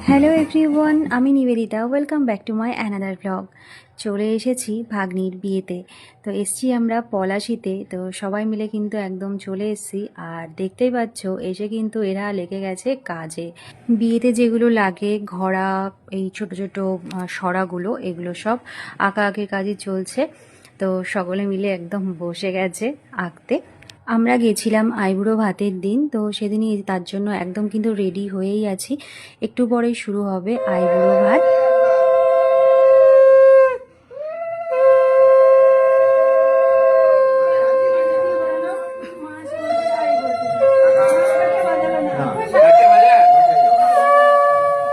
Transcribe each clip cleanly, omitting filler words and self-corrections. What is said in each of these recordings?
Hello everyone, আমি Nivedita. Welcome back to my another blog. চলে এসেছি ভাগ্নির বিয়েতে। তো এসছি আমরা পলাশিতে। তো সবাই মিলে কিন্তু একদম চলে এসছি। আর দেখতেই পাচ্ছ এসে কিন্তু এরা লেগে গেছে কাজে। বিয়েতে যেগুলো লাগে ঘোড়া, এই ছোট ছোট সরাগুলো, এগুলো সব আঁকাআঁকির কাজই চলছে। তো সকলে মিলে একদম বসে গেছে আঁকতে। আমরা গেছিলাম আইবুড়ো ভাতের দিন, তো সেদিনই তার জন্য একদম কিন্তু রেডি হয়েই আছি। একটু পরেই শুরু হবে আইবুড়ো ভাত।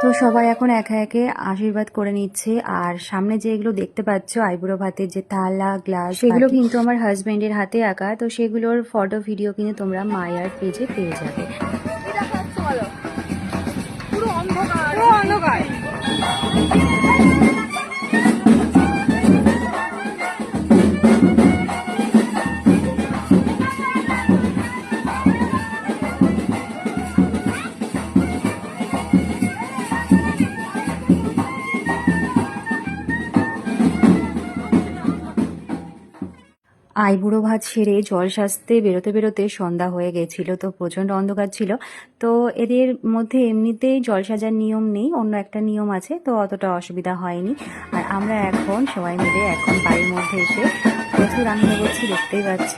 তো সবাই এখন একে একে আশীর্বাদ করে নিচ্ছে। আর সামনে যে এগুলো দেখতে পাচ্ছ আইবুড়ো ভাতের যে থালা, গ্লাস, সেগুলো কিন্তু আমার হাজবেন্ডের হাতে আঁকা। তো সেগুলোর ফটো ভিডিও কিন্তু তোমরা মায়ার পেজে পেয়ে যাবে। পুরো অন্ধকার, পুরো অন্ধকার। আইবুড়ো ভাত সেরে জল সাজতে বেরোতে বেরোতে সন্ধ্যা হয়ে গেছিল। তো প্রচণ্ড অন্ধকার ছিল। তো এদের মধ্যে এমনিতেই জল সাজার নিয়ম নেই, অন্য একটা নিয়ম আছে, তো অতটা অসুবিধা হয়নি। আর আমরা এখন সবাই মিলে এখন বাড়ির মধ্যে এসে প্রচুর আনন্দ করছি, দেখতেই পাচ্ছ।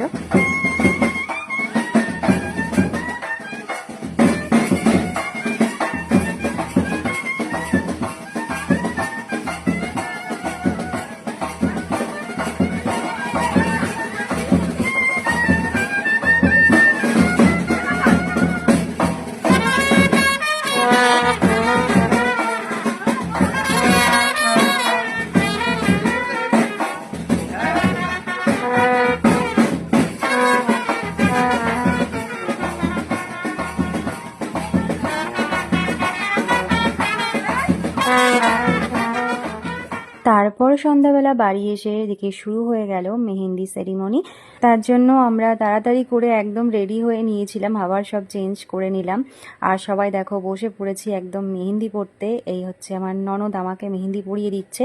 তারপর সন্ধ্যাবেলা বাড়ি এসে এদিকে শুরু হয়ে গেল মেহেন্দি সেরিমনি। তার জন্য আমরা তাড়াতাড়ি করে একদম রেডি হয়ে নিয়েছিলাম, আবার সব চেঞ্জ করে নিলাম। আর সবাই দেখো বসে পড়েছি একদম মেহেন্দি পরতে। এই হচ্ছে আমার ননদ আমাকে মেহেন্দি পরিয়ে দিচ্ছে।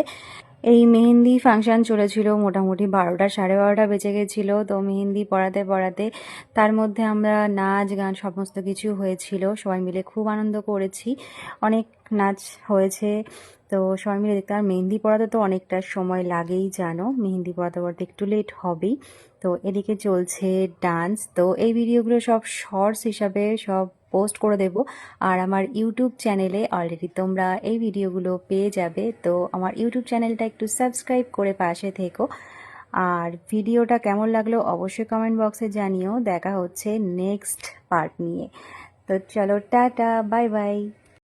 এই মেহেন্দি ফাংশন চলেছিল মোটামুটি 12টা, 12:30 বেজে গেছিলো। তো মেহেন্দি পরাতে পরাতে তার মধ্যে আমরা নাচ গান সমস্ত কিছু হয়েছিল, সবাই মিলে খুব আনন্দ করেছি, অনেক নাচ হয়েছে। তো সবাই মিলে দেখতে। আর মেহেন্দি পরাতে তো অনেকটা সময় লাগেই, জানো, মেহেন্দি পরাতে পরাতে একটু লেট হবেই। তো এদিকে চলছে ডান্স। তো এই ভিডিওগুলো সব শর্টস হিসাবে সব পোস্ট করে দেব। আর আমার ইউটিউব চ্যানেলে অলরেডি তোমরা এই ভিডিওগুলো পেয়ে যাবে। তো আমার ইউটিউব চ্যানেলটা একটু সাবস্ক্রাইব করে পাশে থেকো। আর ভিডিওটা কেমন লাগলো অবশ্যই কমেন্ট বক্সে জানিও। দেখা হচ্ছে নেক্সট পার্ট নিয়ে। তো চলো, টাটা, বাই বাই।